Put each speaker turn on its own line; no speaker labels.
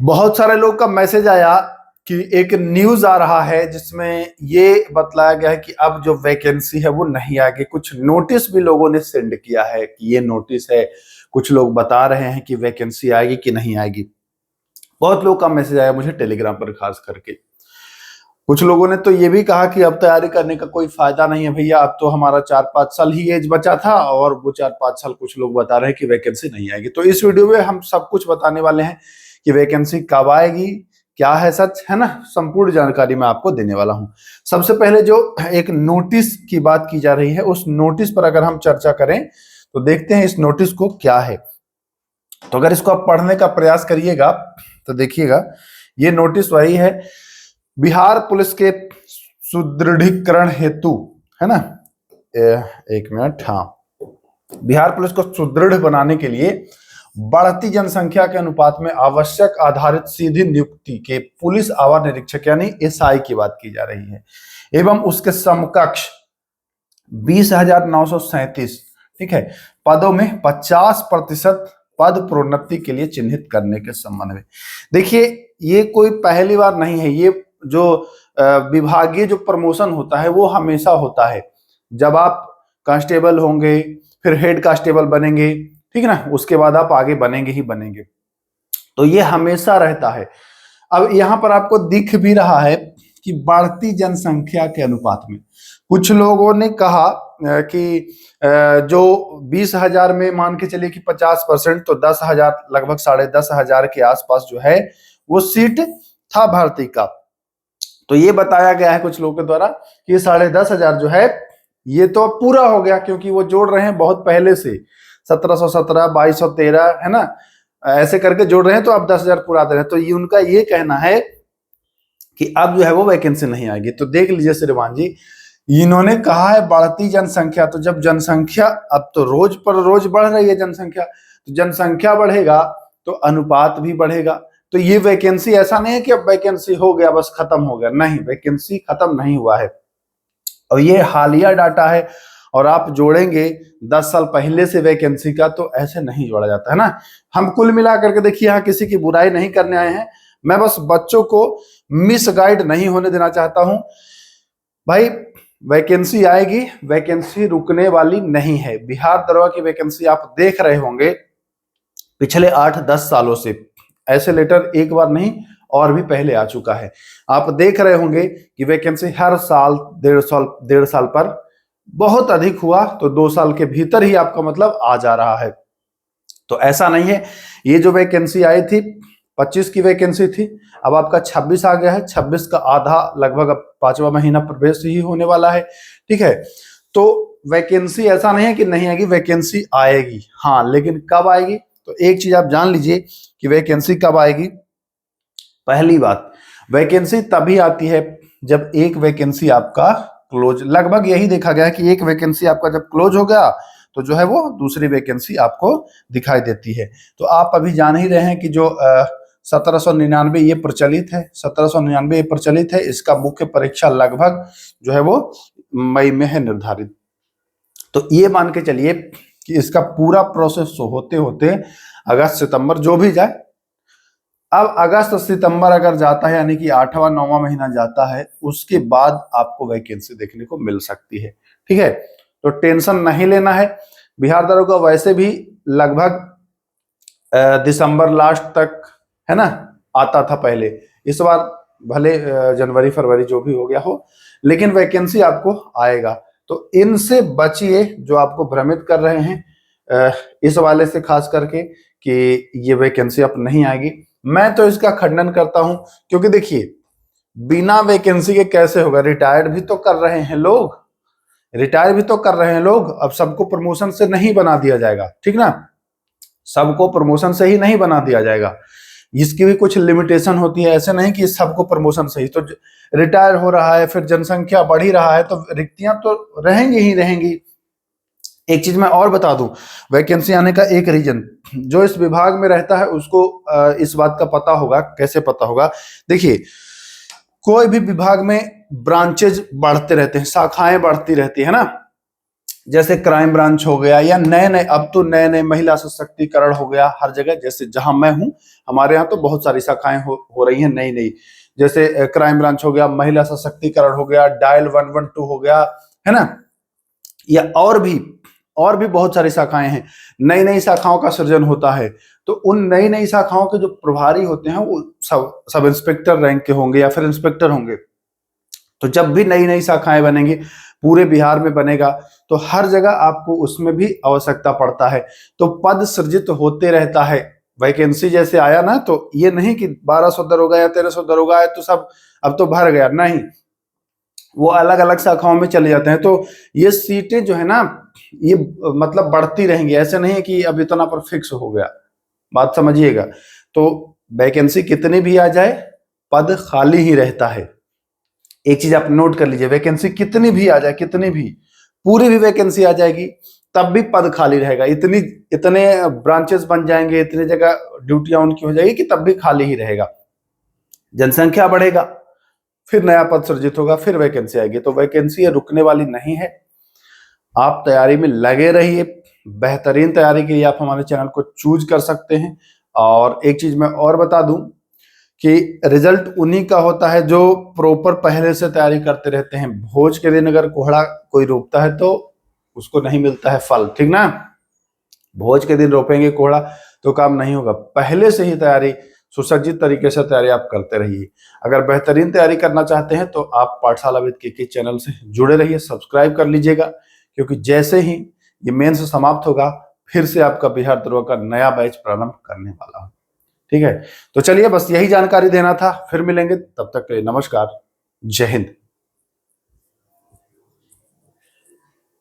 बहुत सारे लोग का मैसेज आया कि एक न्यूज आ रहा है जिसमें ये बतलाया गया है कि अब जो वैकेंसी है वो नहीं आएगी। कुछ नोटिस भी लोगों ने सेंड किया है कि ये नोटिस है। कुछ लोग बता रहे हैं कि वैकेंसी आएगी कि नहीं आएगी। बहुत लोग का मैसेज आया मुझे टेलीग्राम पर खास करके। कुछ लोगों ने तो ये भी कहा कि अब तैयारी करने का कोई फायदा नहीं है भैया, अब तो हमारा 4-5 साल ही एज बचा था और वो 4-5 साल कुछ लोग बता रहे हैं कि वैकेंसी नहीं आएगी। तो इस वीडियो में हम सब कुछ बताने वाले हैं कि वैकेंसी कब आएगी, क्या है सच, है ना। संपूर्ण जानकारी मैं आपको देने वाला हूं। सबसे पहले जो एक नोटिस की बात की जा रही है उस नोटिस पर अगर हम चर्चा करें तो देखते हैं इस नोटिस को क्या है। तो अगर इसको आप पढ़ने का प्रयास करिएगा तो देखिएगा ये नोटिस वही है, बिहार पुलिस के सुदृढ़ीकरण हेतु, है ना। एक मिनट, हाँ, बिहार पुलिस को सुदृढ़ बनाने के लिए बढ़ती जनसंख्या के अनुपात में आवश्यक आधारित सीधी नियुक्ति के पुलिस आवर निरीक्षक यानी एसआई की बात की जा रही है एवं उसके समकक्ष 20,937, ठीक है, पदों में 50% पद प्रोन्नति के लिए चिन्हित करने के संबंध में। देखिए ये कोई पहली बार नहीं है। ये जो विभागीय जो प्रमोशन होता है वो हमेशा होता है। जब आप कांस्टेबल होंगे फिर हेड कांस्टेबल बनेंगे, ठीक है ना, उसके बाद आप आगे बनेंगे ही बनेंगे। तो ये हमेशा रहता है। अब यहाँ पर आपको दिख भी रहा है कि बढ़ती जनसंख्या के अनुपात में कुछ लोगों ने कहा कि जो 20,000 में मान के चलिए कि 50%, तो 10,000, लगभग 10,500 के आसपास जो है वो सीट था भर्ती का। तो ये बताया गया है कुछ लोगों के द्वारा कि 10,500 जो है ये तो पूरा हो गया, क्योंकि वो जोड़ रहे हैं बहुत पहले से 1717, 2213, है ना, ऐसे करके जोड़ रहे हैं, तो अब 10,000 पूरा दे रहे हैं। तो ये उनका ये कहना है कि अब जो है वो वैकेंसी नहीं आएगी। तो देख लीजिए श्रीमान जी, इन्होंने कहा है बढ़ती जनसंख्या, तो जब जनसंख्या अब तो रोज पर रोज बढ़ रही है जनसंख्या, तो जनसंख्या बढ़ेगा तो अनुपात भी बढ़ेगा। तो ये वैकेंसी ऐसा नहीं है कि अब वैकेंसी हो गया बस खत्म हो गया, नहीं, वैकेंसी खत्म नहीं हुआ है। और ये हालिया डाटा है और आप जोड़ेंगे 10 साल पहले से वैकेंसी का, तो ऐसे नहीं जोड़ा जाता है ना। हम कुल मिला करके देखिए, यहाँ किसी की बुराई नहीं करने आए हैं, मैं बस बच्चों को मिसगाइड नहीं होने देना चाहता हूं। भाई वैकेंसी आएगी, वैकेंसी रुकने वाली नहीं है। बिहार दरोगा की वैकेंसी आप देख रहे होंगे पिछले 8-10 सालों से, ऐसे लेटर एक बार नहीं और भी पहले आ चुका है। आप देख रहे होंगे कि वैकेंसी हर साल 1.5 साल पर बहुत अधिक हुआ तो 2 साल के भीतर ही आपका मतलब आ जा रहा है। तो ऐसा नहीं है। ये जो वैकेंसी आई थी 25 की वैकेंसी थी, अब आपका 26 आ गया है। 26 का आधा लगभग अब 5वां महीना प्रवेश ही होने वाला है, ठीक है। तो वैकेंसी ऐसा नहीं है कि नहीं आएगी, वैकेंसी आएगी, हाँ, लेकिन कब आएगी? तो एक चीज आप जान लीजिए कि वैकेंसी कब आएगी। पहली बात, वैकेंसी तभी आती है जब एक वैकेंसी आपका क्लोज, लगभग यही देखा गया है कि एक वैकेंसी आपका जब क्लोज हो गया तो जो है वो दूसरी वैकेंसी आपको दिखाई देती है। तो आप अभी जान ही रहे हैं कि जो 1799 ये प्रचलित है, 1799 ये प्रचलित है। इसका मुख्य परीक्षा लगभग जो है वो मई में है निर्धारित। तो ये मान के चलिए कि इसका पूरा प्रोसेस होते होते अगस्त सितंबर जो भी जाए, अब अगस्त सितंबर अगर जाता है यानी कि 8वां 9वां महीना जाता है, उसके बाद आपको वैकेंसी देखने को मिल सकती है, ठीक है। तो टेंशन नहीं लेना है। बिहार दरोगा वैसे भी लगभग दिसंबर लास्ट तक, है ना, आता था पहले। इस बार भले जनवरी फरवरी जो भी हो गया हो, लेकिन वैकेंसी आपको आएगा। तो इनसे बचिए जो आपको भ्रमित कर रहे हैं इस वाले से, खास करके कि ये वैकेंसी अब नहीं आएगी। मैं तो इसका खंडन करता हूं, क्योंकि देखिए बिना वैकेंसी के कैसे होगा? रिटायर्ड भी तो कर रहे हैं लोग, रिटायर भी तो कर रहे हैं लोग। अब सबको प्रमोशन से नहीं बना दिया जाएगा, ठीक ना, सबको प्रमोशन से ही नहीं बना दिया जाएगा, इसकी भी कुछ लिमिटेशन होती है। ऐसे नहीं कि सबको प्रमोशन से ही, तो रिटायर हो रहा है फिर जनसंख्या बढ़ ही रहा है तो रिक्तियां तो रहेंगी ही रहेंगी। एक चीज मैं और बता दूं, वैकेंसी आने का एक रीजन, जो इस विभाग में रहता है उसको इस बात का पता होगा। कैसे पता होगा? देखिए कोई भी विभाग में ब्रांचेज बढ़ते रहते हैं, शाखाएं बढ़ती रहती है ना। जैसे क्राइम ब्रांच हो गया, या नए नए, अब तो नए नए महिला सशक्तिकरण हो गया हर जगह। जैसे जहां मैं हूं, हमारे यहाँ तो बहुत सारी शाखाएं हो रही हैं नई नई। जैसे क्राइम ब्रांच हो गया, महिला सशक्तिकरण हो गया, डायल 112 हो गया, है ना, या और भी बहुत सारी शाखाएं हैं। नई नई शाखाओं का सृजन होता है, तो उन नई नई शाखाओं के जो प्रभारी होते हैं वो सब इंस्पेक्टर रैंक के होंगे या फिर इंस्पेक्टर होंगे। तो जब भी नई नई शाखाएं बनेंगी, पूरे बिहार में बनेगा, तो हर जगह आपको उसमें भी आवश्यकता पड़ता है। तो पद सृजित होते रहता है। वैकेंसी जैसे आया ना, तो ये नहीं कि 1200 दरोगा या 1300 दरोगा है तो सब अब तो भर गया, नहीं, वो अलग अलग शाखाओं में चले जाते हैं। तो ये सीटें जो है ना, ये मतलब बढ़ती रहेंगी, ऐसे नहीं है कि अब इतना पर फिक्स हो गया, बात समझिएगा। तो वैकेंसी कितनी भी आ जाए, पद खाली ही रहता है। एक चीज आप नोट कर लीजिए, वैकेंसी कितनी भी आ जाए, कितनी भी, पूरी भी वैकेंसी आ जाएगी, तब भी पद खाली रहेगा। इतने ब्रांचेस बन जाएंगे, इतनी जगह ड्यूटियां उनकी हो जाएगी कि तब भी खाली ही रहेगा। जनसंख्या बढ़ेगा, फिर नया पद सृजित होगा, फिर वैकेंसी आएगी। तो वैकेंसी रुकने वाली नहीं है। आप तैयारी में लगे रहिए। बेहतरीन तैयारी के लिए आप हमारे चैनल को चूज कर सकते हैं। और एक चीज मैं और बता दूं कि रिजल्ट उन्हीं का होता है जो प्रॉपर पहले से तैयारी करते रहते हैं। भोज के दिन अगर कोहड़ा कोई रोपता है तो उसको नहीं मिलता है फल, ठीक ना। भोज के दिन रोपेंगे कोहड़ा तो काम नहीं होगा। पहले से ही तैयारी, सुसज्जित तरीके से तैयारी आप करते रहिए। अगर बेहतरीन तैयारी करना चाहते हैं तो आप पाठशाला विद के चैनल से जुड़े रहिए, सब्सक्राइब कर लीजिएगा, क्योंकि जैसे ही ये मेंस समाप्त होगा, फिर से आपका बिहार दरोगा का नया बैच प्रारंभ करने वाला हूं। ठीक है, तो चलिए, बस यही जानकारी देना था। फिर मिलेंगे, तब तक के लिए नमस्कार, जय हिंद।